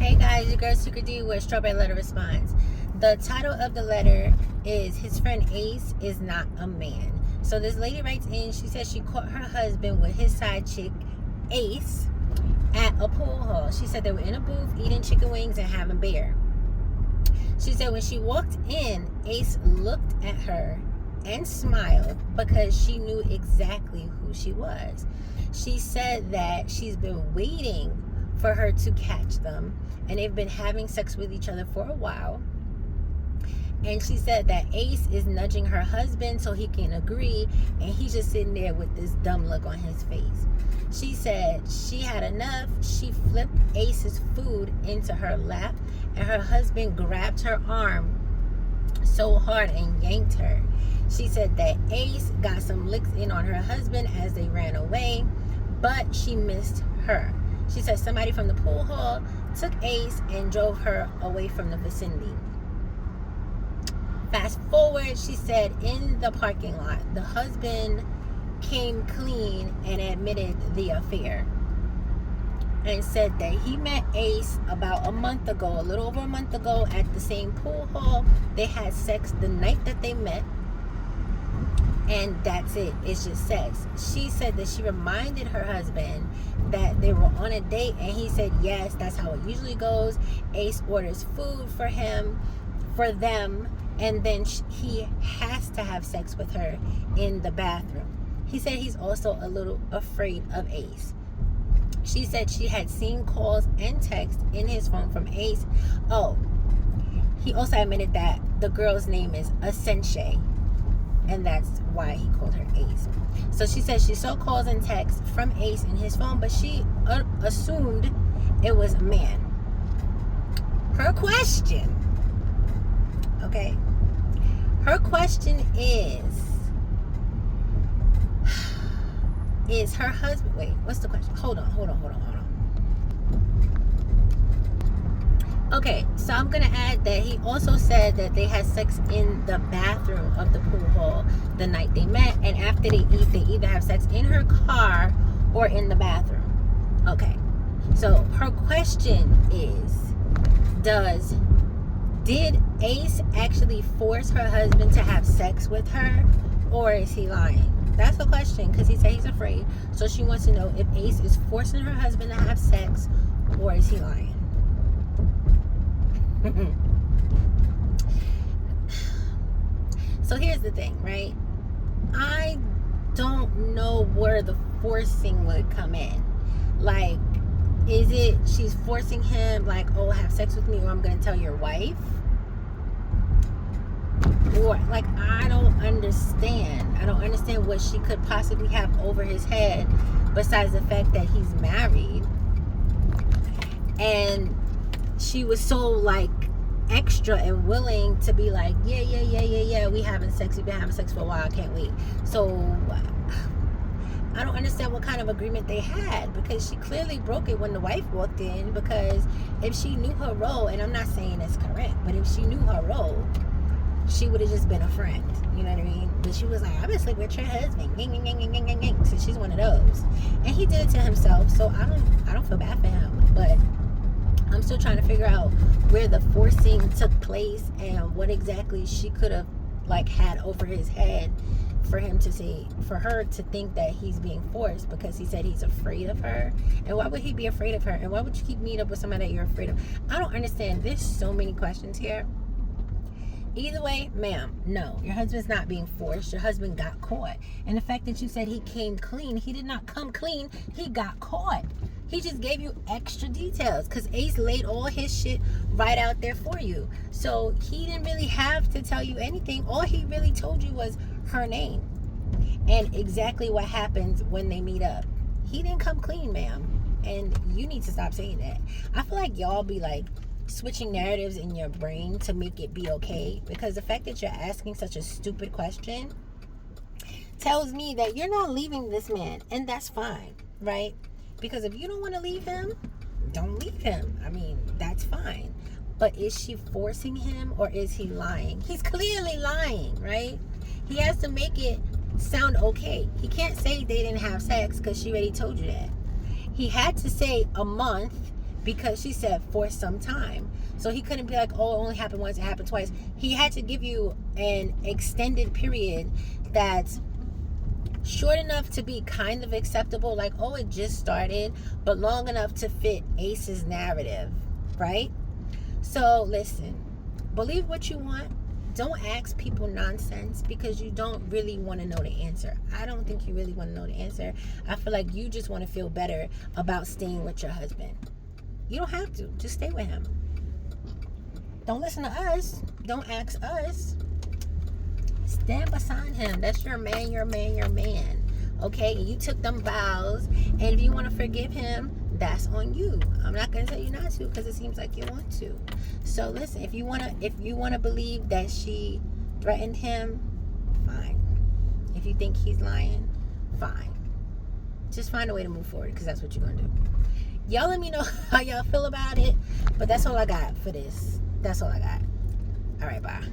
Hey guys, your girl SeekretD with Strawberry Letter Response. The title of the letter is His Friend Ace is Not a Man. So this lady writes in, she says she caught her husband with his side chick, Ace, at a pool hall. She said they were in a booth eating chicken wings and having beer. She said when she walked in, Ace looked at her and smiled because she knew exactly who she was. She said that she's been waiting for her to catch them, and they've been having sex with each other for a while. And she said that Ace is nudging her husband so he can agree, and he's just sitting there with this dumb look on his face. She said she had enough. She flipped Ace's food into her lap, and her husband grabbed her arm so hard and yanked her. She said that Ace got some licks in on her husband as they ran away, but she missed her. She said somebody from the pool hall took Ace and drove her away from the vicinity. Fast forward, she said in the parking lot, the husband came clean and admitted the affair and said that he met Ace about a month ago, a little over a month ago, at the same pool hall. They had sex the night that they met, and that's it. It's just sex. She said that she reminded her husband that they were on a date, and he said yes, that's how it usually goes. Ace orders food for them, and then he has to have sex with her in the bathroom. He said he's also a little afraid of Ace. She said she had seen calls and texts in his phone from Ace. Oh, he also admitted that the girl's name is Ascension, and that's why he called her Ace. So she said she saw calls and texts from Ace in his phone, but she assumed it was a man. Her question, okay? Her question is her husband, wait, what's the question? Hold on. Okay, so I'm gonna add that he also said that they had sex in the bathroom of the pool hall the night they met, and after they eat, they either have sex in her car or in the bathroom. Okay, so her question is, did Ace actually force her husband to have sex with her, or is he lying? That's the question, because he said he's afraid. So she wants to know if Ace is forcing her husband to have sex, or is he lying? So here's the thing, right? I don't know where the forcing would come in. Like, is it she's forcing him, like, oh, have sex with me or I'm gonna tell your wife? Or, like, I don't understand what she could possibly have over his head besides the fact that he's married. And she was so, like, extra and willing to be like, yeah, we've been having sex for a while, I can't wait. So I don't understand what kind of agreement they had, because she clearly broke it when the wife walked in. Because if she knew her role, and I'm not saying it's correct, but if she knew her role, she would have just been a friend, you know what I mean? But she was like, I've been sleeping with your husband, so she's one of those. And he did it to himself, so I don't feel bad for him. But I'm still trying to figure out where the forcing took place and what exactly she could have, like, had over his head for her to think that he's being forced, because he said he's afraid of her. And why would he be afraid of her? And why would you keep meeting up with somebody that you're afraid of? I don't understand. There's so many questions here. Either way, ma'am, no, your husband's not being forced. Your husband got caught. And the fact that you said he came clean, he did not come clean. He got caught. He just gave you extra details because Ace laid all his shit right out there for you. So he didn't really have to tell you anything. All he really told you was her name and exactly what happens when they meet up. He didn't come clean, ma'am. And you need to stop saying that. I feel like y'all be like switching narratives in your brain to make it be okay, because the fact that you're asking such a stupid question tells me that you're not leaving this man, and that's fine, right? Because if you don't want to leave him, don't leave him. I mean, that's fine. But is she forcing him, or is he lying? He's clearly lying, right? He has to make it sound okay. He can't say they didn't have sex because she already told you that. He had to say a month because she said for some time. So he couldn't be like, oh, it only happened once, it happened twice. He had to give you an extended period that's short enough to be kind of acceptable, like, oh, it just started, but long enough to fit Ace's narrative, right? So listen, believe what you want. Don't ask people nonsense because you don't really want to know the answer. I don't think you really want to know the answer. I feel like you just want to feel better about staying with your husband. You don't have to. Just stay with him. Don't listen to us. Don't ask us. Stand beside him. That's your man, your man, your man. Okay? And you took them vows. And if you want to forgive him, that's on you. I'm not going to tell you not to because it seems like you want to. So listen, if you want to believe that she threatened him, fine. If you think he's lying, fine. Just find a way to move forward because that's what you're going to do. Y'all let me know how y'all feel about it. But that's all I got for this. That's all I got. All right, bye.